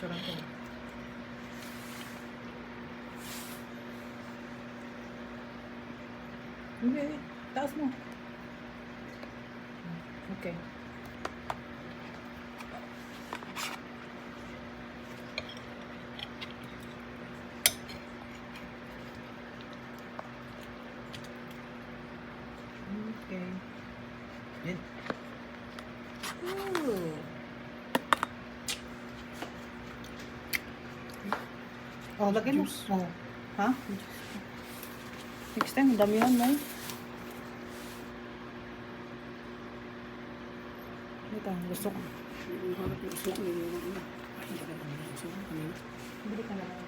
picture ko. Hindi, taas mo. Okay. Okay. Yan. Ooh. Oh, lagay mo. Oh. Ha? Next time, damihan mo. Ito, gusto ko. Bili ka na lang.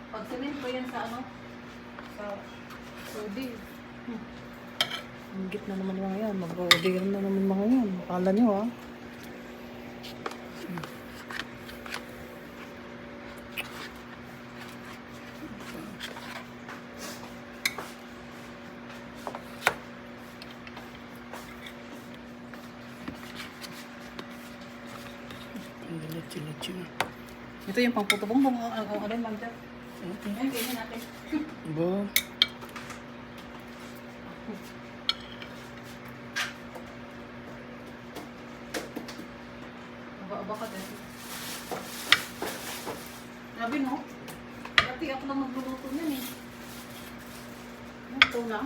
Pag-cement ko yan sa ano? Sa Saudi. Ingit na naman mga yan. Mag-order na naman mga yan. Akala nyo ha. Ito yung pangputubong ang alin lang dyan. Ay, ganyan natin. Ba? Aba ka dyan. Grabe no? Dati ako lang magluluto niyan eh. Ito na.